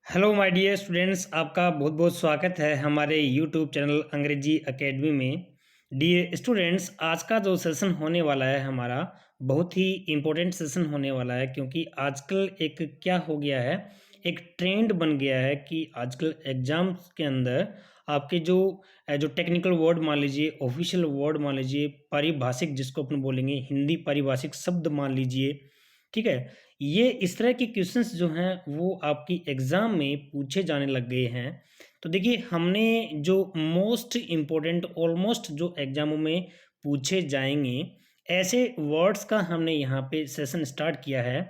Hello my dear students, आपका बहुत बहुत स्वागत है हमारे यूट्यूब चैनल अंग्रेजी एकेडमी में। डियर स्टूडेंट्स, आज का जो सेशन होने वाला है हमारा बहुत ही इम्पोर्टेंट सेशन होने वाला है, क्योंकि आजकल एक क्या हो गया है, एक ट्रेंड बन गया है कि आजकल एग्जाम्स के अंदर आपके जो जो टेक्निकल वर्ड मान लीजिए, ऑफिशियल वर्ड मान लीजिए, पारिभाषिक जिसको अपन बोलेंगे, हिंदी पारिभाषिक शब्द मान लीजिए, ठीक है। ये इस तरह के क्वेश्चंस जो हैं वो आपकी एग्ज़ाम में पूछे जाने लग गए हैं। तो देखिए, हमने जो मोस्ट इम्पोर्टेंट ऑलमोस्ट जो एग्ज़ामों में पूछे जाएँगे, ऐसे वर्ड्स का हमने यहाँ पे सेशन स्टार्ट किया है।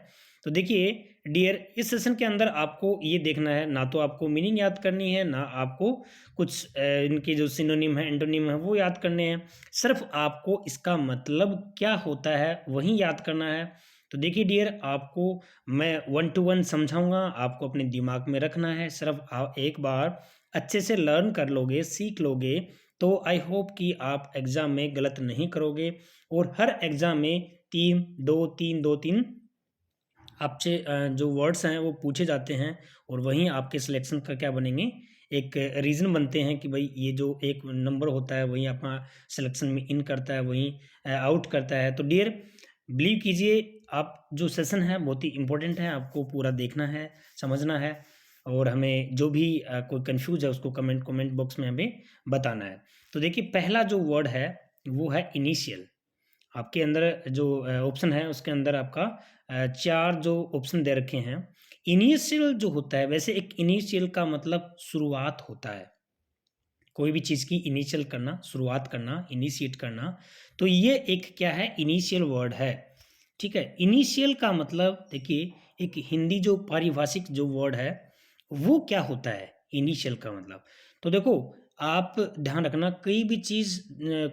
तो देखिए डियर, इस सेशन के अंदर आपको ये देखना है, ना तो आपको मीनिंग याद करनी है, ना आपको कुछ इनके जो सिनोनिम है, एंटोनिम है वो याद करने हैं। सिर्फ़ आपको इसका मतलब क्या होता है वही याद करना है। तो देखिए डियर, आपको मैं 1 टू 1 समझाऊँगा, आपको अपने दिमाग में रखना है। सिर्फ़ आप एक बार अच्छे से लर्न कर लोगे, सीख लोगे, तो आई होप कि आप एग्ज़ाम में गलत नहीं करोगे। और हर एग्ज़ाम में 3, 2, 3, 2, 3 आपसे जो वर्ड्स हैं वो पूछे जाते हैं, और वहीं आपके सिलेक्शन का क्या बनेंगे, एक रीज़न बनते हैं कि भाई ये जो एक नंबर होता है वहीं अपना सिलेक्शन में इन करता है, वहीं आउट करता है। तो डियर, बिलीव कीजिए, आप जो सेशन है बहुत ही इम्पोर्टेंट है, आपको पूरा देखना है, समझना है, और हमें जो भी कोई कन्फ्यूज़ है उसको कमेंट कमेंट बॉक्स में हमें बताना है। तो देखिए, पहला जो वर्ड है वो है इनिशियल। आपके अंदर जो ऑप्शन है उसके अंदर आपका 4 जो ऑप्शन दे रखे हैं। इनिशियल जो होता है, वैसे एक इनिशियल का मतलब शुरुआत होता है। कोई भी चीज़ की इनिशियल करना, शुरुआत करना, इनिशिएट करना, तो ये एक क्या है, इनिशियल वर्ड है, ठीक है। इनिशियल का मतलब देखिए, एक हिंदी जो पारिभाषिक जो वर्ड है, वो क्या होता है इनिशियल का मतलब। तो देखो, आप ध्यान रखना, कोई भी चीज़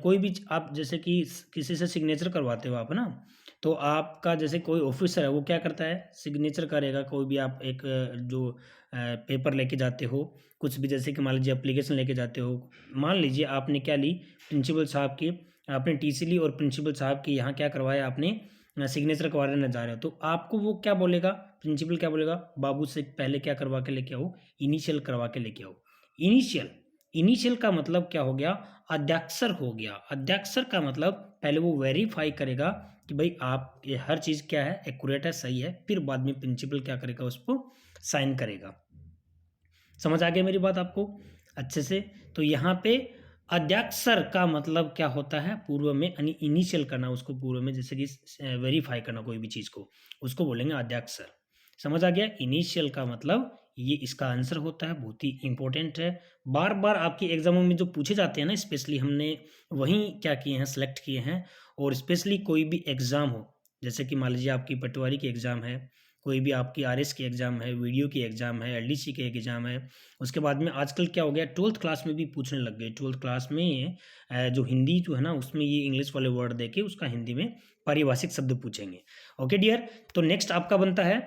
कोई भी आप जैसे कि किसी से सिग्नेचर करवाते हो आप ना, तो आपका जैसे कोई ऑफिसर है वो क्या करता है, सिग्नेचर करेगा। कोई भी आप एक जो पेपर लेके जाते हो, कुछ भी जैसे कि मान लीजिए एप्लीकेशन लेके जाते हो, मान लीजिए आपने क्या ली, प्रिंसिपल साहब की आपने टीसी ली, और प्रिंसिपल साहब की यहाँ क्या करवाया आपने, सिग्नेचर करवाने जा रहे हो, तो आपको वो क्या बोलेगा, प्रिंसिपल क्या बोलेगा, बाबू से पहले क्या करवा के लेके आओ, इनिशियल करवा के लेके आओ। इनिशियल, इनिशियल का मतलब क्या हो गया, अद्याक्षर हो गया। अद्याक्षर का मतलब पहले वो वेरीफाई करेगा कि भाई आप ये हर चीज़ क्या है, एक्यूरेट है, सही है, फिर बाद में प्रिंसिपल क्या करेगा, उसको साइन करेगा। समझ आ गया मेरी बात आपको अच्छे से। तो यहाँ पे अद्याक्षर का मतलब क्या होता है, पूर्व में यानी इनिशियल करना, उसको पूर्व में जैसे कि वेरीफाई करना कोई भी चीज़ को, उसको बोलेंगे अद्याक्षर। समझ आ गया, इनिशियल का मतलब ये इसका आंसर होता है, बहुत ही इंपॉर्टेंट है। बार बार आपके एग्जामों में जो पूछे जाते हैं ना, स्पेशली हमने वहीं क्या किए हैं, सेलेक्ट किए हैं। और स्पेशली कोई भी एग्ज़ाम हो, जैसे कि मान लीजिए आपकी पटवारी की एग्ज़ाम है, कोई भी आपकी आरएस की एग्ज़ाम है, वीडियो की एग्ज़ाम है, एलडीसी की एग्ज़ाम है। उसके बाद में आजकल क्या हो गया, 12th क्लास में भी पूछने लग गए। 12th क्लास में ये जो हिंदी जो है ना, उसमें ये इंग्लिश वाले वर्ड देके उसका हिंदी में पारिभाषिक शब्द पूछेंगे। ओके डियर, तो नेक्स्ट आपका बनता है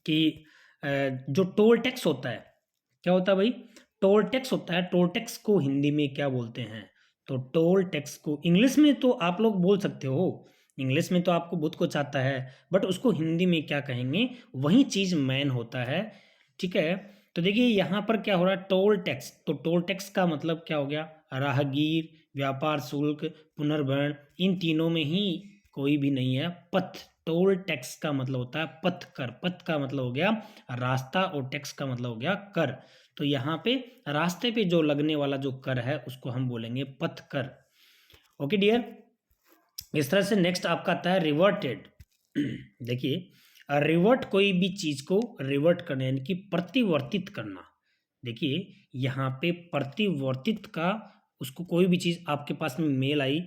कि जो टोल टैक्स होता है, क्या होता है भाई, टोल टैक्स होता है। टोल टैक्स को हिंदी में क्या बोलते हैं, तो टोल टैक्स को इंग्लिश में तो आप लोग बोल सकते हो, इंग्लिश में तो आपको बहुत कुछ आता है, बट उसको हिंदी में क्या कहेंगे, वही चीज़ मेन होता है, ठीक है। तो देखिए यहाँ पर क्या हो रहा है, टोल टैक्स, तो टोल टैक्स का मतलब क्या हो गया, राहगीर, व्यापार शुल्क, पुनर्भरण, इन तीनों में ही कोई भी नहीं है पथ। टोल टैक्स का मतलब होता है पथ कर। पथ का मतलब हो गया रास्ता, और टैक्स का मतलब हो गया कर। तो यहाँ पे रास्ते पे जो लगने वाला जो कर है उसको हम बोलेंगे पथ कर। ओके डियर, इस तरह से नेक्स्ट आपका आता है रिवर्टेड। देखिए, रिवर्ट कोई भी चीज को रिवर्ट करना यानी कि प्रतिवर्तित करना। देखिए यहाँ पे प्रतिवर्तित का, उसको कोई भी चीज आपके पास में मेल आई,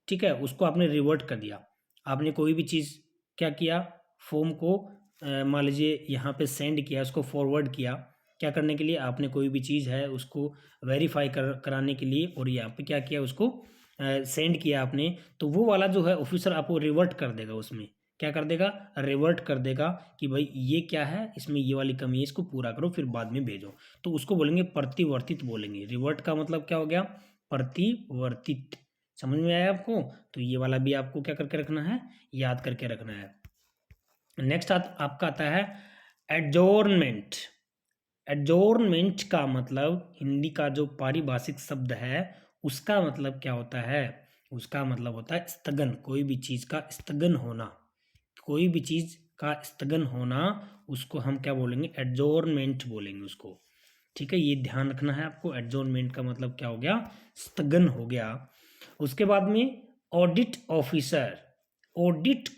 ठीक है, उसको आपने रिवर्ट कर दिया। आपने कोई भी चीज क्या किया, फॉर्म को मान लीजिए यहाँ पे सेंड किया, उसको फॉरवर्ड किया, क्या करने के लिए, आपने कोई भी चीज़ है उसको वेरीफाई कराने के लिए, और यहाँ पे क्या किया, उसको सेंड किया आपने, तो वो वाला जो है ऑफिसर आपको रिवर्ट कर देगा, उसमें क्या कर देगा, रिवर्ट कर देगा कि भाई ये क्या है, इसमें ये वाली कमी है, इसको पूरा करो फिर बाद में भेजो। तो उसको बोलेंगे प्रतिवर्तित बोलेंगे। रिवर्ट का मतलब क्या हो गया, प्रतिवर्तित। समझ में आया आपको, तो ये वाला भी आपको क्या करके रखना है, याद करके रखना है। नेक्स्ट आपका आता है एडजोर्नमेंट। एडजोर्नमेंट का मतलब हिंदी का जो पारिभाषिक शब्द है उसका मतलब क्या होता है? उसका मतलब होता है स्थगन, कोई भी चीज़ का स्थगन होना। कोई भी चीज़ का स्थगन होना उसको हम क्या बोलेंगे? एडजोर्नमेंट बोलेंगे उसको। ठीक है, ये ध्यान रखना है आपको। एडजोर्नमेंट का मतलब क्या हो गया? स्थगन हो गया। उसके बाद में ऑडिट ऑफिसर। ऑडिट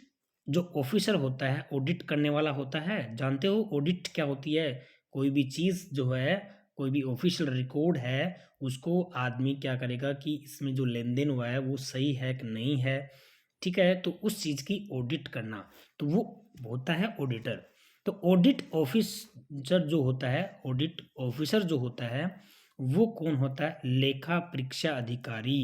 जो ऑफिसर होता है, ऑडिट करने वाला होता है, जानते हो ऑडिट क्या होती है? कोई भी चीज़ जो है, कोई भी ऑफिशियल रिकॉर्ड है, उसको आदमी क्या करेगा कि इसमें जो लेन देन हुआ है वो सही है कि नहीं है। ठीक है, तो उस चीज़ की ऑडिट करना, तो वो होता है ऑडिटर। तो ऑडिट ऑफिसर जो होता है, ऑडिट ऑफिसर जो होता है वो कौन होता है? लेखा परीक्षा अधिकारी।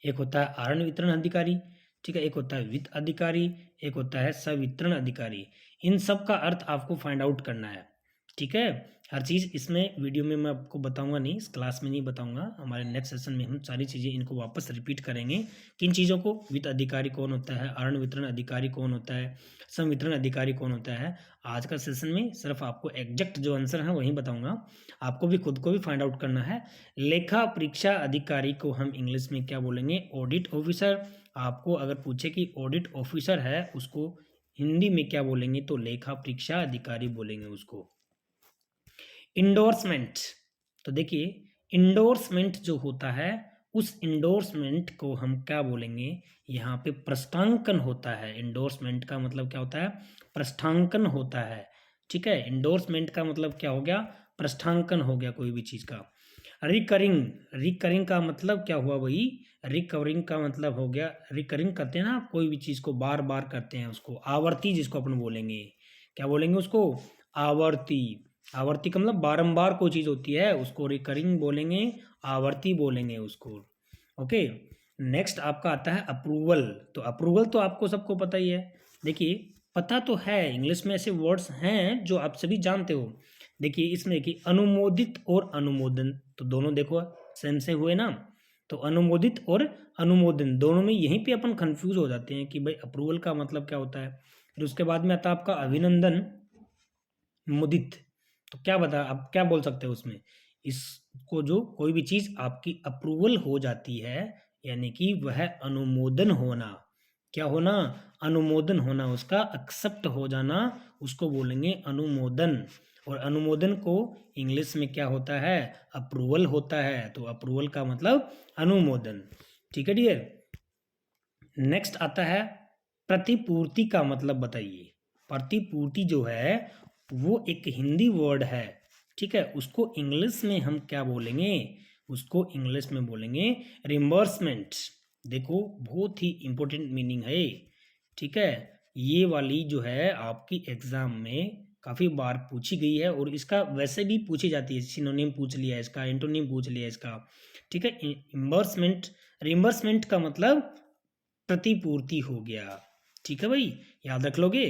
एक होता है आरण वितरण अधिकारी, ठीक है, एक होता है वित्त अधिकारी, एक होता है संवितरण अधिकारी। इन सब का अर्थ आपको फाइंड आउट करना है। ठीक है, हर चीज़ इसमें वीडियो में मैं आपको बताऊंगा नहीं, इस क्लास में नहीं बताऊंगा, हमारे नेक्स्ट सेशन में हम सारी चीज़ें इनको वापस रिपीट करेंगे। किन चीज़ों को? वित्त अधिकारी कौन होता है, आरण वितरण अधिकारी कौन होता है, संवितरण अधिकारी कौन होता है। आज का सेशन में सिर्फ आपको एग्जैक्ट जो आंसर है वही बताऊंगा, आपको भी खुद को भी फाइंड आउट करना है। लेखा परीक्षा अधिकारी को हम इंग्लिश में क्या बोलेंगे? Audit officer. आपको अगर पूछे कि ऑडिट ऑफिसर है उसको हिंदी में क्या बोलेंगे, तो लेखा परीक्षा अधिकारी बोलेंगे उसको। इंडोर्समेंट, तो देखिए इंडोर्समेंट जो होता है उस इंडोर्समेंट को हम क्या बोलेंगे? यहाँ पे प्रस्थांकन होता है। इंडोर्समेंट का मतलब क्या होता है? प्रस्थांकन होता है। ठीक है, इंडोर्समेंट का मतलब क्या हो गया? प्रस्थांकन हो गया कोई भी चीज़ का। रिकरिंग, रिकरिंग का मतलब क्या हुआ भाई? रिकवरिंग का मतलब हो गया, रिकरिंग करते हैं ना आप, कोई भी चीज़ को बार बार करते हैं उसको, आवर्ती जिसको अपन बोलेंगे, क्या बोलेंगे उसको? आवर्ती। आवर्ती का मतलब बारंबार कोई चीज़ होती है उसको रिकरिंग बोलेंगे, आवर्ती बोलेंगे उसको। ओके, नेक्स्ट आपका आता है अप्रूवल। तो अप्रूवल तो आपको सबको पता ही है। देखिए पता तो है, इंग्लिश में ऐसे वर्ड्स हैं जो आप सभी जानते हो। देखिए इसमें कि अनुमोदित और अनुमोदन, तो दोनों देखो सेम से हुए ना। तो अनुमोदित और अनुमोदन दोनों में यहीं पे अपन कंफ्यूज हो जाते हैं कि भाई अप्रूवल का मतलब क्या होता है। फिर उसके बाद में आता है आपका अभिनंदन मुदित। तो क्या बता, आप क्या बोल सकते हो उसमें? इसको जो कोई भी चीज़ आपकी अप्रूवल हो जाती है, यानी कि वह अनुमोदन होना, क्या होना? अनुमोदन होना, उसका एक्सेप्ट हो जाना, उसको बोलेंगे अनुमोदन। और अनुमोदन को इंग्लिश में क्या होता है? अप्रूवल होता है। तो अप्रूवल का मतलब अनुमोदन। ठीक है डियर। नेक्स्ट आता है प्रतिपूर्ति का मतलब बताइए। प्रतिपूर्ति जो है वो एक हिंदी वर्ड है, ठीक है, उसको इंग्लिश में हम क्या बोलेंगे? उसको इंग्लिश में बोलेंगे रिम्बर्समेंट। देखो बहुत ही इंपॉर्टेंट मीनिंग है, ठीक है। ये वाली जो है आपकी एग्जाम में काफ़ी बार पूछी गई है और इसका वैसे भी पूछी जाती है, सिनोनिम पूछ लिया है इसका, एंटोनिम पूछ लिया है इसका। ठीक है, रिम्बर्समेंट, रिम्बर्समेंट का मतलब प्रतिपूर्ति हो गया। ठीक है भाई, याद रख लोगे।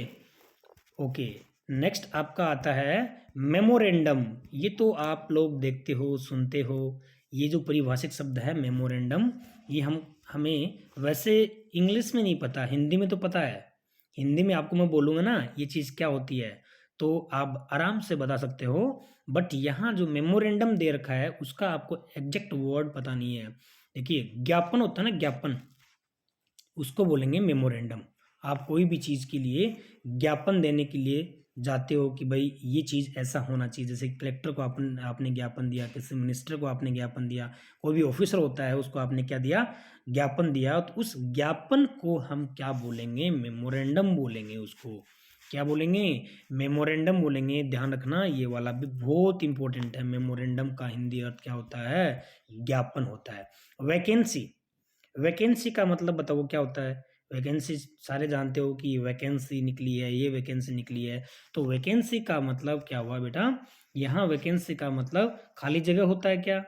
ओके, नेक्स्ट आपका आता है मेमोरेंडम। ये तो आप लोग देखते हो, सुनते हो, ये जो परिभाषिक शब्द है मेमोरेंडम, ये हमें वैसे इंग्लिश में नहीं पता, हिंदी में तो पता है। हिंदी में आपको मैं बोलूँगा ना ये चीज़ क्या होती है, तो आप आराम से बता सकते हो। बट यहाँ जो मेमोरेंडम दे रखा है उसका आपको एग्जैक्ट वर्ड पता नहीं है। देखिए ज्ञापन होता है ना, ज्ञापन, उसको बोलेंगे मेमोरेंडम। आप कोई भी चीज़ के लिए ज्ञापन देने के लिए जाते हो कि भाई ये चीज़ ऐसा होना चाहिए, जैसे कलेक्टर को आपने ज्ञापन दिया, किसी मिनिस्टर को आपने ज्ञापन दिया, कोई भी ऑफिसर होता है उसको आपने क्या दिया? ज्ञापन दिया। तो उस ज्ञापन को हम क्या बोलेंगे? मेमोरेंडम बोलेंगे उसको। क्या बोलेंगे? मेमोरेंडम बोलेंगे। ध्यान रखना ये वाला भी बहुत इंपॉर्टेंट है। मेमोरेंडम का हिंदी अर्थ क्या होता है? ज्ञापन होता है। वैकेंसी, वैकेंसी का मतलब बताओ क्या होता है? वैकेंसी सारे जानते हो कि वैकेंसी निकली है, ये वैकेंसी निकली है। तो वैकेंसी का मतलब क्या हुआ बेटा? यहाँ वैकेंसी का मतलब खाली जगह होता है क्या?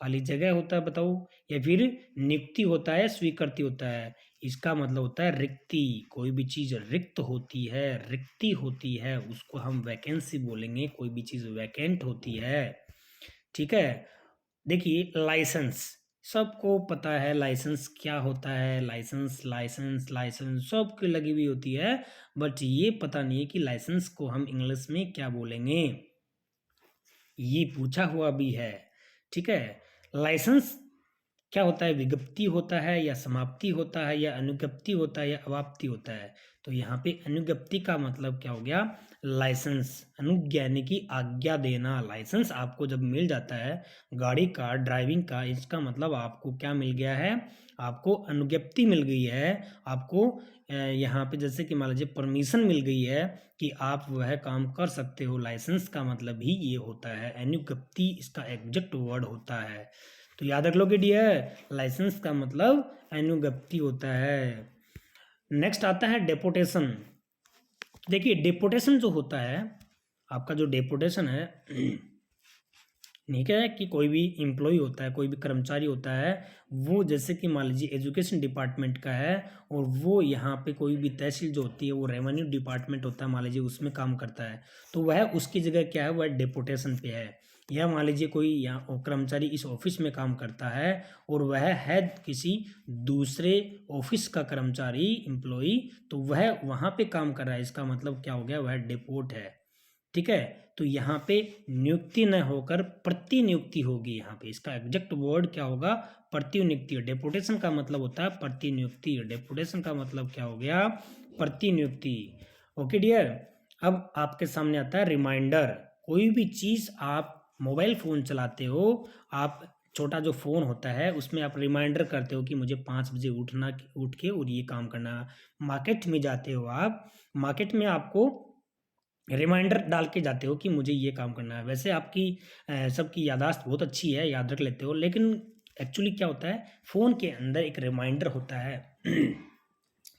खाली जगह होता है बताओ, या फिर नियुक्ति होता है, स्वीकृति होता है? इसका मतलब होता है रिक्ति। कोई भी चीज़ रिक्त होती है, रिक्ति होती है, उसको हम वैकेंसी बोलेंगे। कोई भी चीज़ वैकेंट होती है, ठीक है। देखिए लाइसेंस, सबको पता है लाइसेंस क्या होता है, लाइसेंस लाइसेंस लाइसेंस सबकी लगी हुई होती है, बट ये पता नहीं है कि लाइसेंस को हम इंग्लिश में क्या बोलेंगे, ये पूछा हुआ भी है। ठीक है, लाइसेंस क्या होता है, विज्ञप्ति होता है या समाप्ति होता है या अनुज्ञप्ति होता है या अवाप्ति होता है। तो यहाँ पे अनुज्ञप्ति का मतलब क्या हो गया, लाइसेंस, अनुज्ञा यानी कि आज्ञा देना। लाइसेंस आपको जब मिल जाता है गाड़ी का, ड्राइविंग का, इसका मतलब आपको क्या मिल गया है, आपको अनुज्ञप्ति मिल गई है, आपको यहाँ पे जैसे कि मान लीजिए परमिशन मिल गई है कि आप वह काम कर सकते हो। लाइसेंस का मतलब ही ये होता है, अनुज्ञप्ति इसका एग्जैक्ट वर्ड होता है। तो याद रख लो कि डियर, लाइसेंस का मतलब अनुज्ञप्ति होता है। नेक्स्ट आता है डेपुटेशन। देखिए डेपुटेशन जो होता है, आपका जो डेपुटेशन है ठीक है, कि कोई भी एम्प्लॉय होता है, कोई भी कर्मचारी होता है, वो जैसे कि मान लीजिए एजुकेशन डिपार्टमेंट का है और वो यहाँ पे कोई भी तहसील जो होती है, वो रेवेन्यू डिपार्टमेंट होता है मान लीजिए, उसमें काम करता है, तो वह उसकी जगह क्या है, वह डेपुटेशन पे है। या मान लीजिए कोई यहाँ कर्मचारी इस ऑफिस में काम करता है और वह है किसी दूसरे ऑफिस का कर्मचारी एम्प्लॉय, तो वह वहाँ पे काम कर रहा है, इसका मतलब क्या हो गया, वह डेपोट है। ठीक है, तो यहाँ पे नियुक्ति न होकर प्रतिनियुक्ति होगी। यहाँ पे इसका एग्जैक्ट वर्ड क्या होगा, प्रतिनियुक्ति। डेपुटेशन का मतलब होता है प्रतिनियुक्ति, डेपुटेशन का मतलब क्या हो गया, प्रतिनियुक्ति। ओके डियर, अब आपके सामने आता है रिमाइंडर। कोई भी चीज़ आप मोबाइल फ़ोन चलाते हो, आप छोटा जो फ़ोन होता है उसमें आप रिमाइंडर करते हो कि मुझे 5 बजे उठ के और ये काम करना। मार्केट में जाते हो आप, मार्केट में आपको रिमाइंडर डाल के जाते हो कि मुझे ये काम करना है। वैसे आपकी सबकी याददाश्त बहुत अच्छी है, याद रख लेते हो, लेकिन एक्चुअली क्या होता है, फ़ोन के अंदर एक रिमाइंडर होता है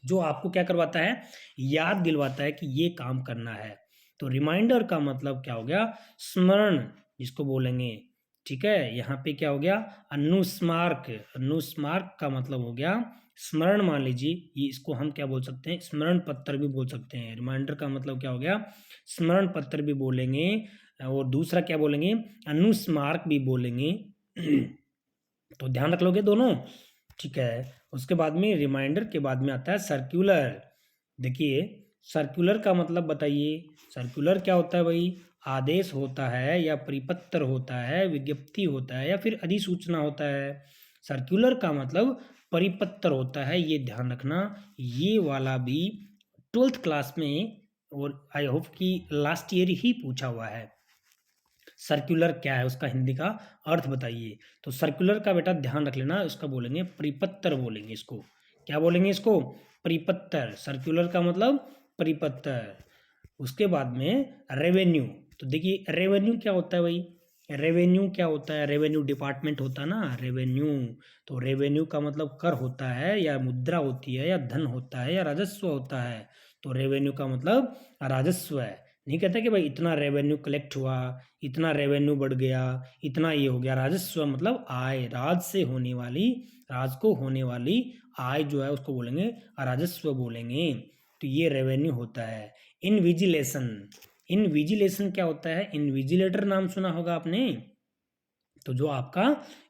जो आपको क्या करवाता है, याद दिलवाता है कि ये काम करना है। तो रिमाइंडर का मतलब क्या हो गया, स्मरण जिसको बोलेंगे। ठीक है, यहाँ पे क्या हो गया, अनुस्मारक। अनुस्मारक का मतलब हो गया स्मरण। मान लीजिए ये, इसको हम क्या बोल सकते हैं, स्मरण पत्र भी बोल सकते हैं। रिमाइंडर का मतलब क्या हो गया, स्मरण पत्र भी बोलेंगे, और दूसरा क्या बोलेंगे, अनुस्मारक भी बोलेंगे तो ध्यान रख लोगे दोनों। ठीक है, उसके बाद में रिमाइंडर के बाद में आता है सर्कुलर। देखिए सर्कुलर का मतलब बताइए, सर्कुलर क्या होता है भाई, आदेश होता है या परिपत्र होता है, विज्ञप्ति होता है या फिर अधिसूचना होता है। सर्कुलर का मतलब परिपत्र होता है, ये ध्यान रखना। ये वाला भी 12th क्लास में और आई होप कि लास्ट ईयर ही पूछा हुआ है। सर्कुलर क्या है, उसका हिंदी का अर्थ बताइए। तो सर्कुलर का बेटा ध्यान रख लेना, उसका बोलेंगे परिपत्र बोलेंगे इसको। क्या बोलेंगे इसको, परिपत्र। सर्कुलर का मतलब परिपत्र। उसके बाद में रेवेन्यू। तो देखिए रेवेन्यू क्या होता है भाई, रेवेन्यू क्या होता है, रेवेन्यू डिपार्टमेंट होता है ना, रेवेन्यू। तो रेवेन्यू का मतलब कर होता है या मुद्रा होती है या धन होता है या राजस्व होता है। तो रेवेन्यू का मतलब राजस्व है। नहीं कहता कि भाई इतना रेवेन्यू कलेक्ट हुआ, इतना रेवेन्यू बढ़ गया, इतना ये हो गया। राजस्व मतलब आय, राज से होने वाली, राज को होने वाली आय जो है उसको बोलेंगे राजस्व बोलेंगे। तो ये रेवेन्यू होता है। इनविजिलेशन, इनविजिलेशन क्या होता है, इनविजिलेटर नाम सुना होगा आपने। तो जो आपका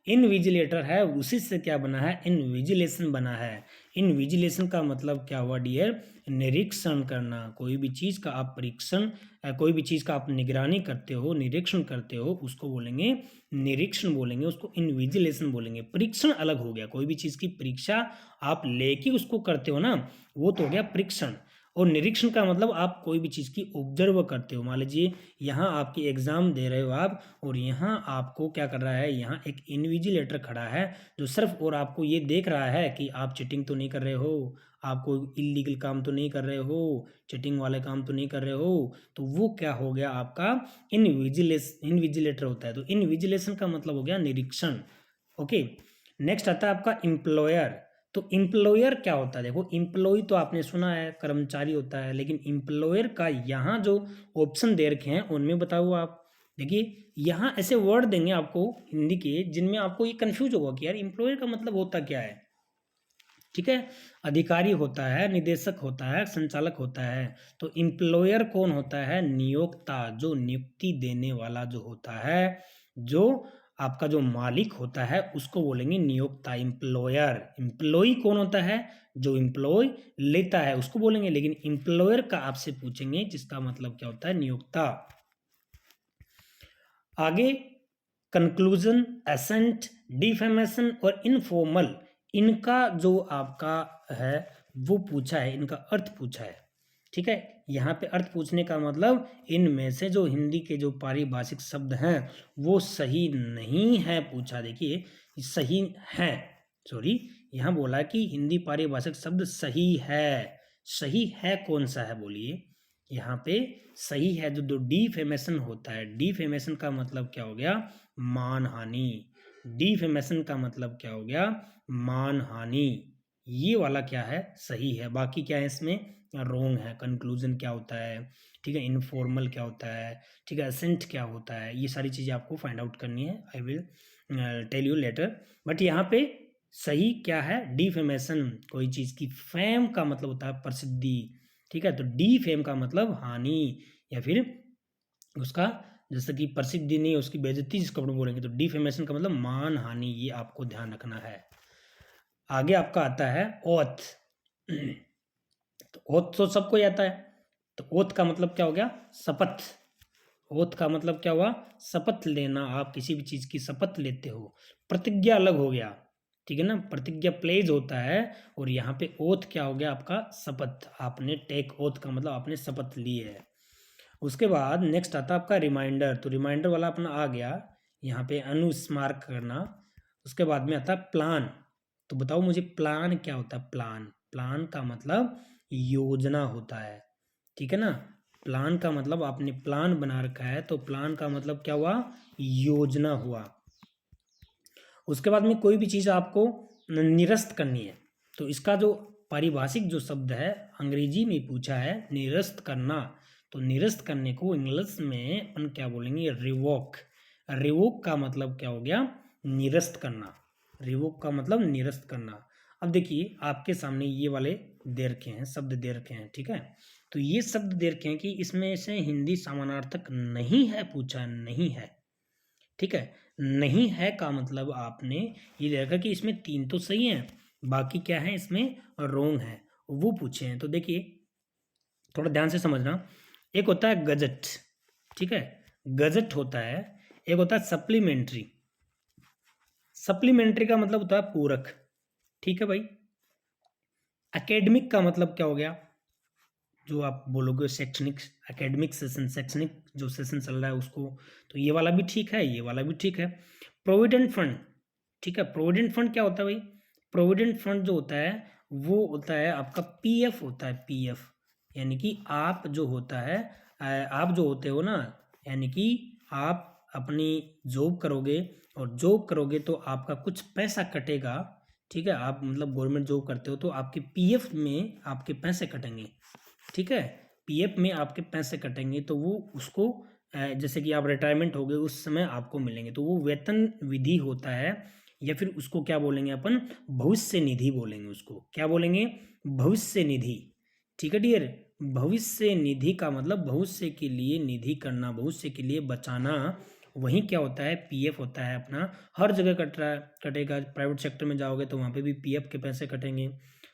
इनविजिलेटर है उसी से क्या बना है, इनविजिलेशन बना है। इनविजिलेशन का मतलब क्या हुआ डियर, निरीक्षण करना। कोई भी चीज़ का आप परीक्षण, कोई भी चीज़ का आप निगरानी करते हो, निरीक्षण करते हो, उसको बोलेंगे निरीक्षण बोलेंगे, उसको इनविजिलेशन बोलेंगे। परीक्षण अलग हो गया, कोई भी चीज़ की परीक्षा आप लेके उसको करते हो ना, वो तो हो गया परीक्षण। और निरीक्षण का मतलब आप कोई भी चीज़ की ऑब्जर्व करते हो। मान लीजिए यहाँ आपकी एग्ज़ाम दे रहे हो आप, और यहाँ आपको क्या कर रहा है, यहाँ एक इन्विजिलेटर खड़ा है जो सिर्फ और आपको ये देख रहा है कि आप चीटिंग तो नहीं कर रहे हो, आप कोई इलीगल काम तो नहीं कर रहे हो, चीटिंग वाले काम तो नहीं कर रहे हो। तो वो क्या हो गया, आपका इन्विजिलेटर होता है। तो इन्विजिलेशन का मतलब हो गया निरीक्षण। ओके, नेक्स्ट आता है आपका एम्प्लॉयर। तो एम्प्लॉयर क्या होता है, देखो एम्प्लॉय तो आपने सुना है कर्मचारी होता है, लेकिन एम्प्लॉयर का यहाँ जो ऑप्शन दे रखे हैं उनमें बताओ आप। देखिए यहाँ ऐसे वर्ड देंगे आपको हिंदी के जिनमें आपको ये कंफ्यूज होगा कि यार एम्प्लॉयर का मतलब होता क्या है। ठीक है, अधिकारी होता है, निदेशक होता है, संचालक होता है। तो एम्प्लॉयर कौन होता है, नियोक्ता, जो नियुक्ति देने वाला जो होता है, जो आपका जो मालिक होता है उसको बोलेंगे नियोक्ता, एम्प्लॉयर। एम्प्लॉय कौन होता है? जो एम्प्लॉय लेता है उसको बोलेंगे, लेकिन एम्प्लॉयर का आपसे पूछेंगे जिसका मतलब क्या होता है? नियोक्ता। आगे कंक्लूजन, एसेंट, डिफेमेशन और इनफॉर्मल, इनका जो आपका है वो पूछा है, इनका अर्थ पूछा है। ठीक है, यहाँ पे अर्थ पूछने का मतलब इनमें से जो हिंदी के जो पारिभाषिक शब्द हैं वो सही नहीं है पूछा। देखिए सही है, सॉरी, यहाँ बोला कि हिंदी पारिभाषिक शब्द सही है। सही है कौन सा है बोलिए? यहाँ पे सही है जो डिफेमेशन होता है। डिफेमेशन का मतलब क्या हो गया? मानहानि। डिफेमेशन का मतलब क्या हो गया? मानहानि। ये वाला क्या है? सही है। बाकी क्या है इसमें? रोंग है। कंक्लूजन क्या होता है? ठीक है, इनफॉर्मल क्या होता है? ठीक है, असेंट क्या होता है? ये सारी चीज़ें आपको फाइंड आउट करनी है। I will tell you later. But यहाँ पे सही क्या है? डिफेमेशन। कोई चीज़ की फेम का मतलब होता है प्रसिद्धि। ठीक है, तो डिफेम का मतलब हानि या फिर उसका जैसे कि प्रसिद्धि नहीं, उसकी बेइज्जती जिसको अपन बोलेंगे, तो डिफेमेशन का मतलब मान हानि। ये आपको ध्यान रखना है। आगे आपका आता है ओथ। तो ओथ तो सबको आता है। तो ओथ का मतलब क्या हो गया? शपथ। ओथ का मतलब क्या हुआ? शपथ लेना। आप किसी भी चीज की शपथ लेते हो। प्रतिज्ञा अलग हो गया, ठीक है ना? प्रतिज्ञा प्लेज होता है, और यहाँ पे ओथ क्या हो गया? आपका शपथ। आपने टेक ओथ का मतलब आपने शपथ ली है। उसके बाद नेक्स्ट आता है आपका रिमाइंडर। तो रिमाइंडर वाला अपना आ गया, यहाँ पे अनुस्मारक करना। उसके बाद में आता है प्लान। तो बताओ मुझे प्लान क्या होता है? प्लान, प्लान का मतलब योजना होता है। ठीक है ना? प्लान का मतलब आपने प्लान बना रखा है, तो प्लान का मतलब क्या हुआ? योजना हुआ। उसके बाद में कोई भी चीज़ आपको निरस्त करनी है, तो इसका जो पारिभाषिक जो शब्द है अंग्रेजी में पूछा है, निरस्त करना। तो निरस्त करने को इंग्लिश में अपन क्या बोलेंगे? रिवोक। रिवोक का मतलब क्या हो गया? निरस्त करना। रिवोक का मतलब निरस्त करना। अब देखिए आपके सामने ये वाले दे रखे हैं, शब्द दे रखे हैं, ठीक है? तो ये शब्द दे रखे हैं कि इसमें से हिंदी समानार्थक नहीं है पूछा, नहीं है। ठीक है, नहीं है का मतलब आपने ये देखा कि इसमें 3 तो सही हैं, बाकी क्या है इसमें? रोंग है, वो पूछे हैं। तो देखिए थोड़ा ध्यान से समझना। एक होता है गजट, ठीक है, गजट होता है। एक होता है सप्लीमेंट्री। सप्लीमेंट्री का मतलब होता है पूरक। ठीक है भाई। एकेडमिक का मतलब क्या हो गया? जो आप बोलोगे शैक्षणिक, एकेडमिक सेशन, शैक्षणिक जो सेशन चल रहा है उसको। तो ये वाला भी ठीक है, ये वाला भी ठीक है। प्रोविडेंट फंड, ठीक है, प्रोविडेंट फंड क्या होता है भाई? प्रोविडेंट फंड जो होता है वो होता है आपका पीएफ होता है, पीएफ। यानी कि आप जो होता है आप जो होते हो ना, यानी कि आप अपनी जॉब करोगे, और जॉब करोगे तो आपका कुछ पैसा कटेगा। ठीक है, आप मतलब गवर्नमेंट जॉब करते हो तो आपके पीएफ में आपके पैसे कटेंगे। ठीक है, पीएफ में आपके पैसे कटेंगे, तो वो उसको जैसे कि आप रिटायरमेंट हो गए उस समय आपको मिलेंगे, तो वो वेतन विधि होता है। या फिर उसको क्या बोलेंगे अपन? भविष्य निधि बोलेंगे। उसको क्या बोलेंगे? भविष्य निधि। ठीक है डियर। भविष्य निधि का मतलब भविष्य के लिए निधि करना, भविष्य के लिए बचाना। वही क्या होता है? पीएफ होता है अपना। हर जगह कट रहा कटेगा। प्राइवेट सेक्टर में जाओगे तो वहाँ पे भी पीएफ के पैसे कटेंगे,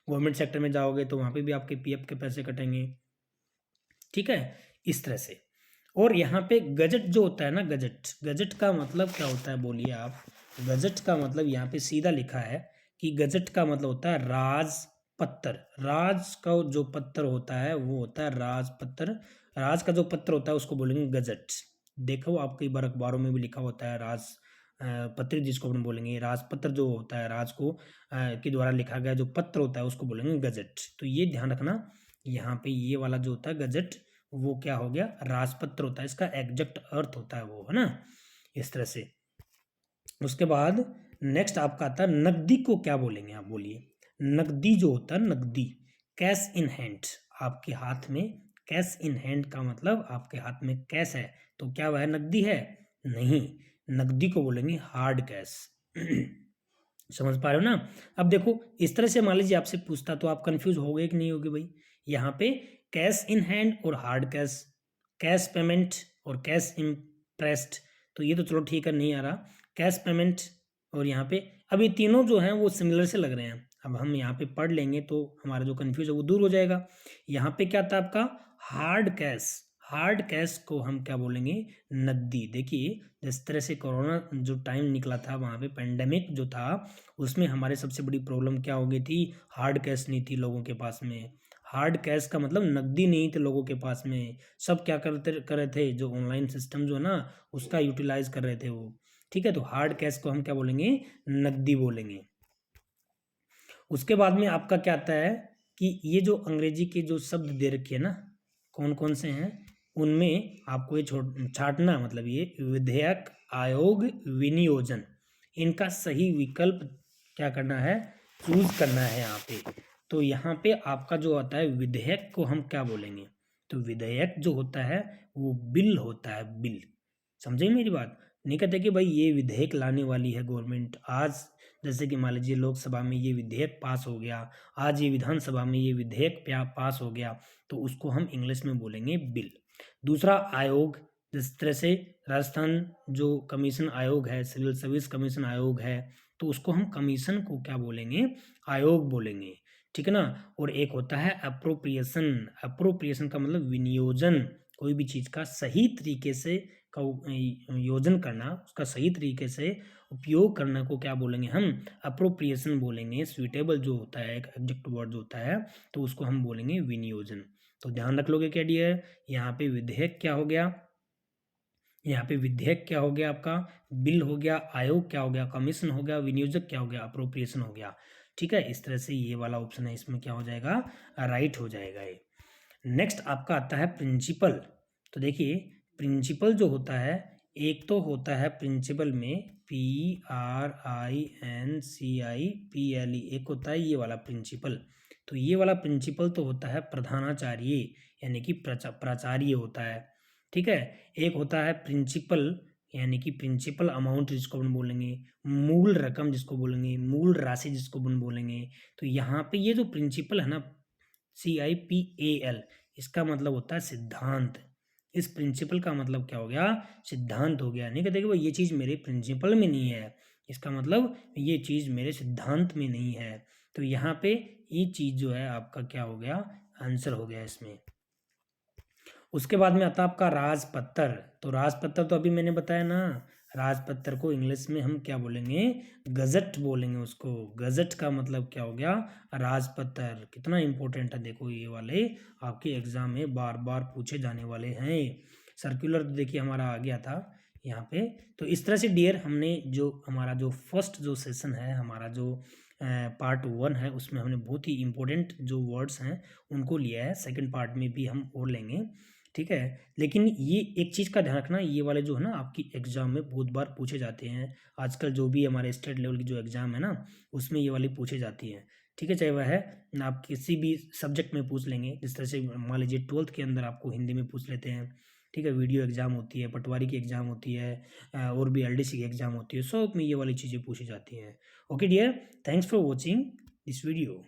गवर्नमेंट सेक्टर में जाओगे तो वहाँ पे भी आपके पीएफ के पैसे कटेंगे। ठीक है, इस तरह से। और यहाँ पे गजट जो होता है ना, गजट, गजट का मतलब क्या होता है बोलिए आप? गजट का मतलब यहाँ पे सीधा लिखा है कि गजट का मतलब होता है राजपत्र। राज का जो पत्र होता है वो होता है राजपत्र। राज का जो पत्र होता है उसको बोलेंगे गजट। देखो आप कई बार अखबारों में भी लिखा होता है राज पत्र, जिसको अपन बोलेंगे राजपत्र। जो होता है राज को के द्वारा लिखा गया जो पत्र होता है उसको बोलेंगे गजट। तो ये ध्यान रखना, यहाँ पे ये वाला जो होता है गजट वो क्या हो गया? राजपत्र होता है। इसका एग्जैक्ट अर्थ होता है वो, है ना, इस तरह से। उसके बाद नेक्स्ट आपका आता है नकदी को क्या बोलेंगे? आप बोलिए। नकदी जो होता है, नकदी, कैश इन हैंड, आपके हाथ में। कैश इन हैंड का मतलब आपके हाथ में कैश है, तो क्या वह नकदी है? नहीं, नकदी को बोलेंगे हार्ड कैश। समझ पा रहे हो ना? अब देखो इस तरह से मान लीजिए आपसे पूछता तो आप कंफ्यूज हो गए कि नहीं होगे भाई? यहाँ पे कैश इन हैंड और हार्ड कैश, कैश पेमेंट और कैश इम्प्रेस्ड, तो ये तो चलो ठीक है, नहीं आ रहा। कैश पेमेंट, और यहाँ पे अब ये तीनों जो हैं वो सिमिलर से लग रहे हैं। अब हम यहाँ पे पढ़ लेंगे तो हमारा जो कन्फ्यूज है वो दूर हो जाएगा। यहाँ पे क्या था आपका हार्ड कैश, हार्ड कैश को हम क्या बोलेंगे नकदी। देखिए जिस तरह से कोरोना जो टाइम निकला था वहाँ पे पेंडेमिक जो था उसमें हमारे सबसे बड़ी प्रॉब्लम क्या हो गई थी, हार्ड कैश नहीं थी लोगों के पास में। हार्ड कैश का मतलब नकदी नहीं थे लोगों के पास में, सब क्या करते कर रहे थे, जो ऑनलाइन सिस्टम जो है ना उसका यूटिलाइज कर रहे थे वो। ठीक है, तो हार्ड कैश को हम क्या बोलेंगे नकदी बोलेंगे। उसके बाद में आपका क्या आता है कि ये जो अंग्रेजी के जो शब्द दे रखे हैं ना कौन कौन से हैं, उनमें आपको ये छाटना, मतलब ये विधेयक, आयोग, विनियोजन, इनका सही विकल्प क्या करना है, चूज करना है यहाँ पे। तो यहाँ पे आपका जो आता है विधेयक को हम क्या बोलेंगे, तो विधेयक जो होता है वो बिल होता है, बिल। समझे मेरी बात, नहीं कहते कि भाई ये विधेयक लाने वाली है गवर्नमेंट आज, जैसे कि मान लीजिए लोकसभा में ये विधेयक पास हो गया, आज ये विधानसभा में ये विधेयक पास हो गया, तो उसको हम इंग्लिश में बोलेंगे बिल। दूसरा आयोग, जिस तरह से राजस्थान जो कमीशन आयोग है, सिविल सर्विस कमीशन आयोग है, तो उसको हम कमीशन को क्या बोलेंगे आयोग बोलेंगे, ठीक है ना। और एक होता है अप्रोप्रिएशन, अप्रोप्रिएशन का मतलब विनियोजन, कोई भी चीज़ का सही तरीके से का योजन करना, उसका सही तरीके से उपयोग करना को क्या बोलेंगे हम अप्रोप्रिएशन बोलेंगे। स्वीटेबल जो होता है एक एडजेक्टिव वर्ड जो होता है तो उसको हम बोलेंगे विनियोजन। तो ध्यान रख लोगे क्या डियर, यहाँ पे विधेयक क्या हो गया, यहाँ पे विधेयक क्या हो गया आपका बिल हो गया, आयोग क्या हो गया कमीशन हो गया, विनियोजक क्या हो गया अप्रोप्रिएशन हो गया। ठीक है, इस तरह से ये वाला ऑप्शन है इसमें क्या हो जाएगा राइट हो जाएगा ये। नेक्स्ट आपका आता है प्रिंसिपल। तो देखिए प्रिंसिपल जो होता है, एक तो होता है प्रिंसिपल में PRINCIPLE, एक होता है ये वाला प्रिंसिपल। तो ये वाला प्रिंसिपल तो होता है प्रधानाचार्य यानी कि प्राचार्य होता है। ठीक है, एक होता है प्रिंसिपल यानी कि प्रिंसिपल अमाउंट जिसको अपन बोलेंगे, मूल रकम जिसको बोलेंगे, मूल राशि जिसको अपन बोलेंगे। तो यहाँ पे ये जो प्रिंसिपल है ना CIPAL, इसका मतलब होता है सिद्धांत। इस प्रिंसिपल का मतलब क्या हो गया सिद्धांत हो गया। नहीं कहते कि वो ये चीज़ मेरे प्रिंसिपल में नहीं है, इसका मतलब ये चीज़ मेरे सिद्धांत में नहीं है। तो यहाँ पे ये चीज़ जो है आपका क्या हो गया आंसर हो गया इसमें। उसके बाद में आता है आपका राजपत्र। तो राजपत्र तो अभी मैंने बताया ना, राजपत्र को इंग्लिश में हम क्या बोलेंगे गजट बोलेंगे उसको। गजट का मतलब क्या हो गया राजपत्र। कितना इंपॉर्टेंट है देखो, ये वाले आपके एग्जाम में बार बार पूछे जाने वाले हैं। सर्कुलर तो देखिए हमारा आ गया था यहाँ पे। तो इस तरह से डियर हमने जो हमारा जो फर्स्ट जो सेशन है, हमारा जो पार्ट 1 है, उसमें हमने बहुत ही इंपॉर्टेंट जो वर्ड्स हैं उनको लिया है। सेकंड पार्ट में भी हम और लेंगे, ठीक है। लेकिन ये एक चीज़ का ध्यान रखना, ये वाले जो है ना आपकी एग्जाम में बहुत बार पूछे जाते हैं। आजकल जो भी हमारे स्टेट लेवल की जो एग्जाम है ना उसमें ये वाली पूछे जाती हैं, ठीक है। चाहे वह है आप किसी भी सब्जेक्ट में पूछ लेंगे, जिस तरह से मान लीजिए 12th के अंदर आपको हिंदी में पूछ लेते हैं, ठीक है। वीडियो एग्जाम होती है, पटवारी की एग्जाम होती है, और भी LDC की एग्जाम होती है, सब में ये वाली चीज़ें पूछी जाती हैं। Okay dear, thanks for watching this video.